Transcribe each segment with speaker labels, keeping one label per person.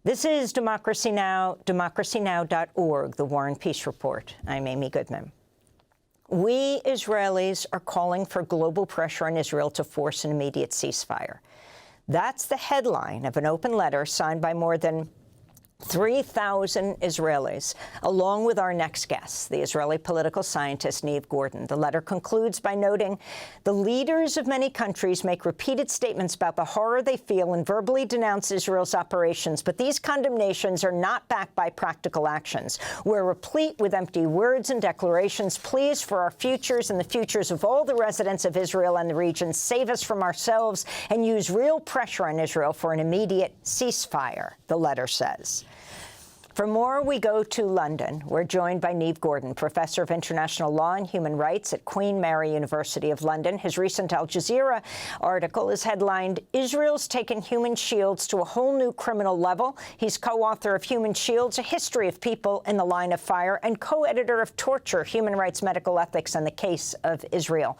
Speaker 1: This is Democracy Now!, democracynow.org, the War and Peace Report. I'm Amy Goodman. We Israelis are calling for global pressure on Israel to force an immediate ceasefire. That's the headline of an open letter signed by more than 3,000 Israelis, along with our next guest, the Israeli political scientist Neve Gordon. The letter concludes by noting the leaders of many countries make repeated statements about the horror they feel and verbally denounce Israel's operations, but these condemnations are not backed by practical actions. We're replete with empty words and declarations. Please, for our futures and the futures of all the residents of Israel and the region, save us from ourselves and use real pressure on Israel for an immediate ceasefire, the letter says. For more, we go to London. We're joined by Neve Gordon, professor of international law and human rights at Queen Mary University of London. His recent Al Jazeera article is headlined, "Israel's Taken Human Shields to a Whole New Criminal Level." He's co-author of Human Shields, A History of People in the Line of Fire, and co-editor of Torture, Human Rights, Medical Ethics, and the Case of Israel.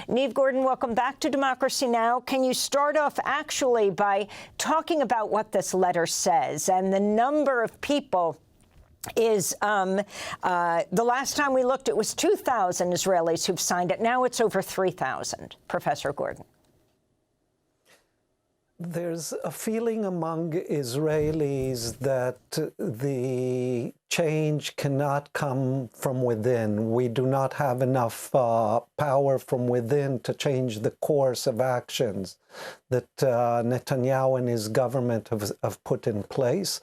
Speaker 1: Neve Gordon, welcome back to Democracy Now! Can you start off actually by talking about what this letter says and the number of people is, the last time we looked, it was 2,000 Israelis who've signed it. Now it's over 3,000. Professor Gordon.
Speaker 2: There's a feeling among Israelis that the change cannot come from within. We do not have enough power from within to change the course of actions that Netanyahu and his government have put in place.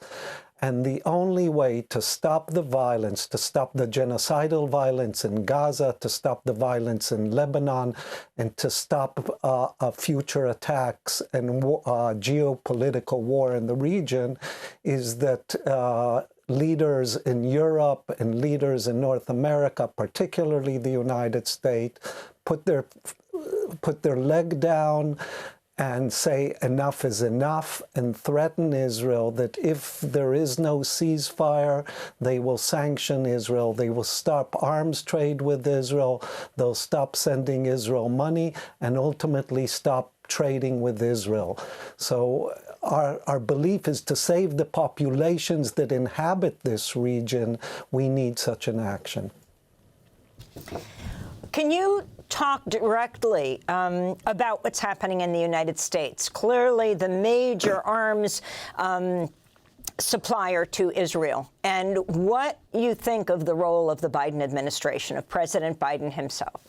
Speaker 2: And the only way to stop the violence, to stop the genocidal violence in Gaza, to stop the violence in Lebanon, and to stop future attacks and geopolitical war in the region is that leaders in Europe and leaders in North America, particularly the United States, put their leg down and say enough is enough, and threaten Israel that if there is no ceasefire, they will sanction Israel, they will stop arms trade with Israel, they'll stop sending Israel money, and ultimately stop trading with Israel. So our belief is to save the populations that inhabit this region, we need such an action.
Speaker 1: Can you talk directly about what's happening in the United States? Clearly, the major arms supplier to Israel, and what you think of the role of the Biden administration, of President Biden himself.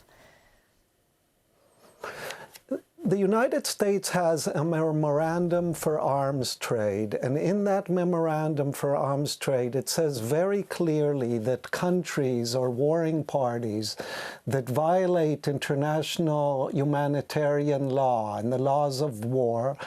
Speaker 2: The United States has a memorandum for arms trade, and in that memorandum for arms trade, it says very clearly that countries or warring parties that violate international humanitarian law and the laws of war,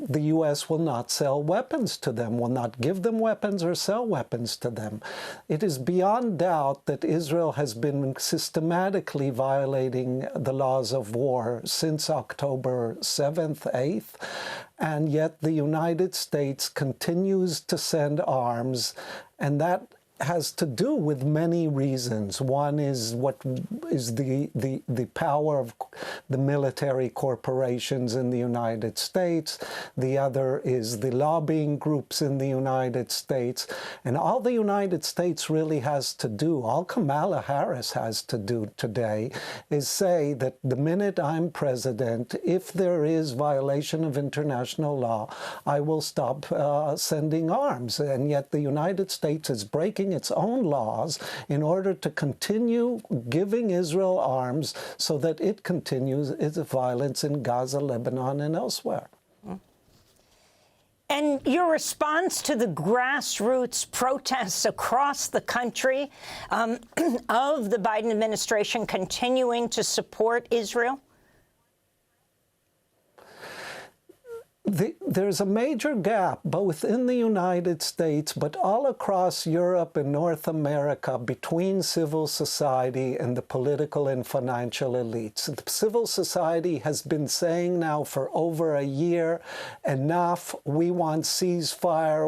Speaker 2: the U.S. will not sell weapons to them, will not give them weapons or sell weapons to them. It is beyond doubt that Israel has been systematically violating the laws of war since October 7th, 8th, and yet the United States continues to send arms, and that has to do with many reasons. One is what is the power of the military corporations in the United States. The other is the lobbying groups in the United States. And all the United States really has to do, all Kamala Harris has to do today, is say that the minute I'm president, if there is violation of international law, I will stop sending arms. And yet the United States is breaking its own laws in order to continue giving Israel arms so that it continues its violence in Gaza, Lebanon, and elsewhere.
Speaker 1: And your response to the grassroots protests across the country of the Biden administration continuing to support Israel?
Speaker 2: There's a major gap, both in the United States, but all across Europe and North America, between civil society and the political and financial elites. The civil society has been saying now for over a year, enough, we want ceasefire,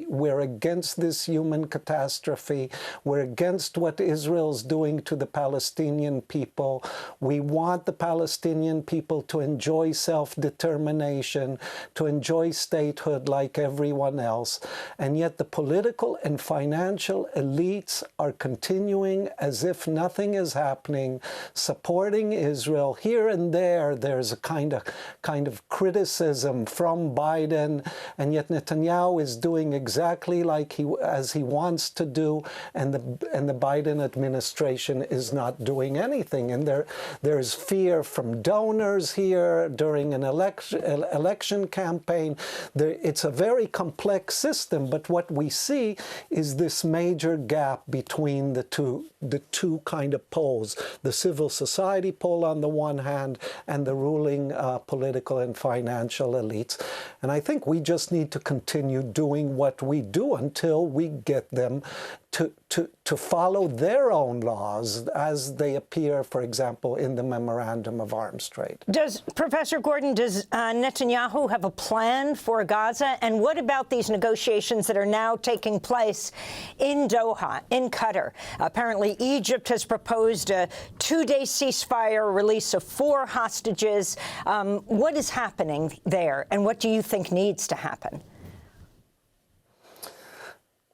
Speaker 2: we're against this human catastrophe, we're against what Israel's doing to the Palestinian people, we want the Palestinian people to enjoy self-determination, region to enjoy statehood like everyone else. And yet the political and financial elites are continuing as if nothing is happening, supporting Israel. Here and there's a kind of criticism from Biden, and yet Netanyahu is doing exactly like as he wants to do, and the Biden administration is not doing anything. And there's fear from donors here during an election campaign. It's a very complex system, but what we see is this major gap between the two kind of poles, the civil society pole on the one hand and the ruling political and financial elites. And I think we just need to continue doing what we do until we get them to follow their own laws as they appear, for example, in the Memorandum of Arms Trade.
Speaker 1: Professor Gordon, does Netanyahu have a plan for Gaza? And what about these negotiations that are now taking place in Doha, in Qatar? Apparently, Egypt has proposed a 2-day ceasefire, release of 4 hostages. What is happening there, and what do you think needs to happen?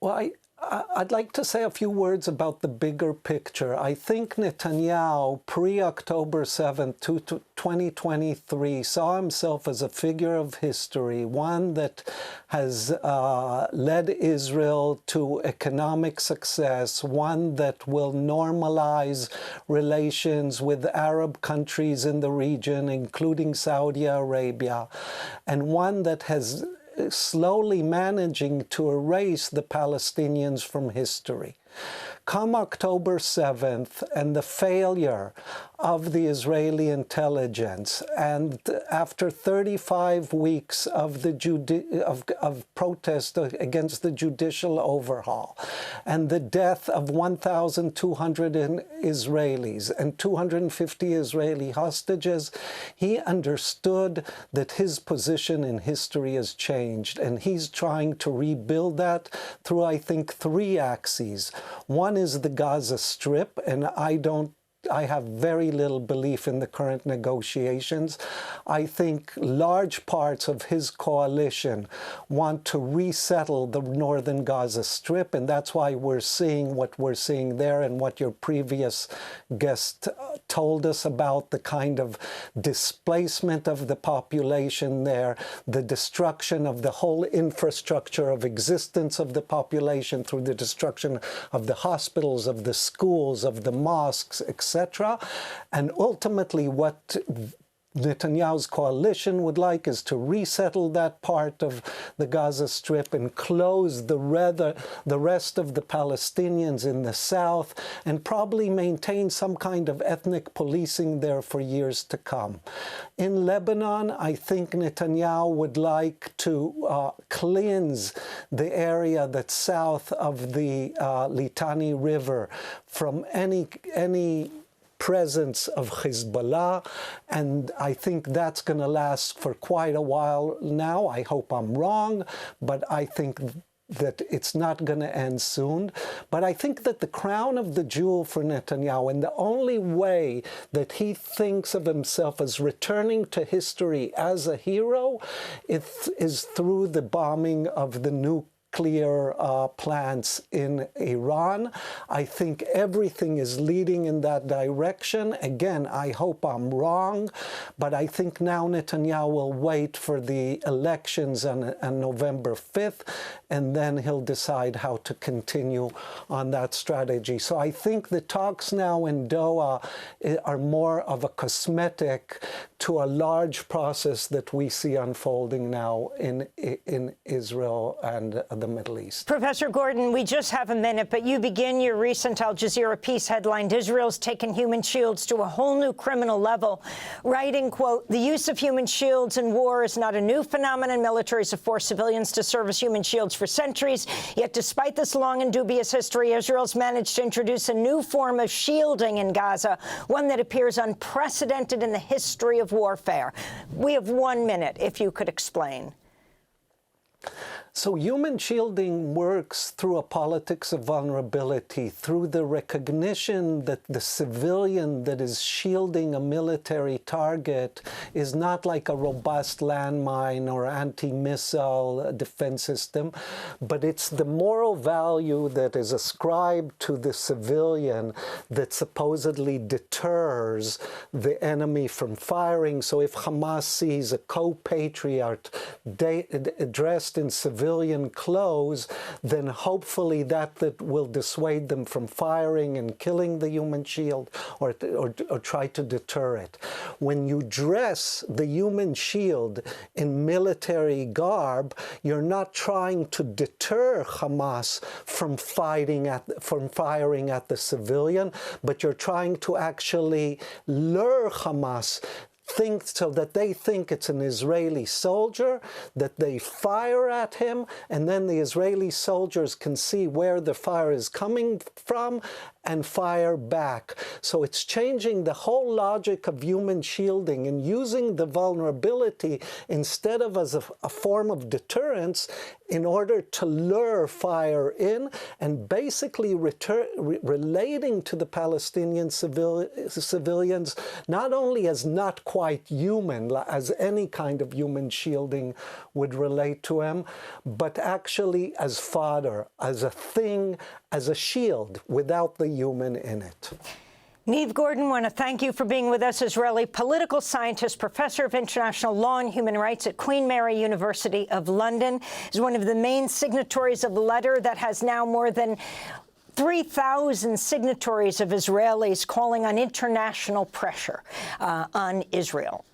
Speaker 2: Well, I'd like to say a few words about the bigger picture. I think Netanyahu, pre-October 7th, 2023, saw himself as a figure of history, one that has led Israel to economic success, one that will normalize relations with Arab countries in the region, including Saudi Arabia, and one that has slowly managing to erase the Palestinians from history. Come October 7th and the failure of the Israeli intelligence, and after 35 weeks of protest against the judicial overhaul, and the death of 1,200 Israelis and 250 Israeli hostages, he understood that his position in history has changed, and he's trying to rebuild that through, I think, 3 axes. One is the Gaza Strip, and I have very little belief in the current negotiations. I think large parts of his coalition want to resettle the northern Gaza Strip, and that's why we're seeing what we're seeing there, and what your previous guest told us about the kind of displacement of the population there, the destruction of the whole infrastructure of existence of the population through the destruction of the hospitals, of the schools, of the mosques, etc. And ultimately what Netanyahu's coalition would like is to resettle that part of the Gaza Strip and close the rest of the Palestinians in the south, and probably maintain some kind of ethnic policing there for years to come. In Lebanon, I think Netanyahu would like to cleanse the area that's south of the Litani River from any presence of Hezbollah, and I think that's going to last for quite a while now. I hope I'm wrong, but I think that it's not going to end soon. But I think that the crown of the jewel for Netanyahu, and the only way that he thinks of himself as returning to history as a hero, is through the bombing of the nuclear plants in Iran. I think everything is leading in that direction. Again, I hope I'm wrong, but I think now Netanyahu will wait for the elections on November 5th, and then he'll decide how to continue on that strategy. So I think the talks now in Doha are more of a cosmetic to a large process that we see unfolding now in Israel and the Middle East.
Speaker 1: Professor Gordon, we just have a minute, but you begin your recent Al Jazeera piece headlined, "Israel's taken human shields to a whole new criminal level," writing, quote, "The use of human shields in war is not a new phenomenon. Militaries have forced civilians to serve as human shields for centuries. Yet despite this long and dubious history, Israel's managed to introduce a new form of shielding in Gaza, one that appears unprecedented in the history of warfare." We have 1 minute, if you could explain.
Speaker 2: So human shielding works through a politics of vulnerability, through the recognition that the civilian that is shielding a military target is not like a robust landmine or anti-missile defense system, but it's the moral value that is ascribed to the civilian that supposedly deters the enemy from firing. So if Hamas sees a co-patriot dressed in civilian clothes, then hopefully that will dissuade them from firing and killing the human shield, or try to deter it. When you dress the human shield in military garb, you're not trying to deter Hamas from firing at the civilian, but you're trying to actually lure Hamas so that they think it's an Israeli soldier, that they fire at him, and then the Israeli soldiers can see where the fire is coming from and fire back. So it's changing the whole logic of human shielding and using the vulnerability instead of as a form of deterrence in order to lure fire in, and basically relating to the Palestinian civilians not only as not quite human, as any kind of human shielding would relate to them, but actually as fodder, as a thing, as a shield without the human in it.
Speaker 1: Neve Gordon, I want to thank you for being with us. Israeli political scientist, professor of international law and human rights at Queen Mary University of London, is one of the main signatories of a letter that has now more than 3,000 signatories of Israelis calling on international pressure on Israel.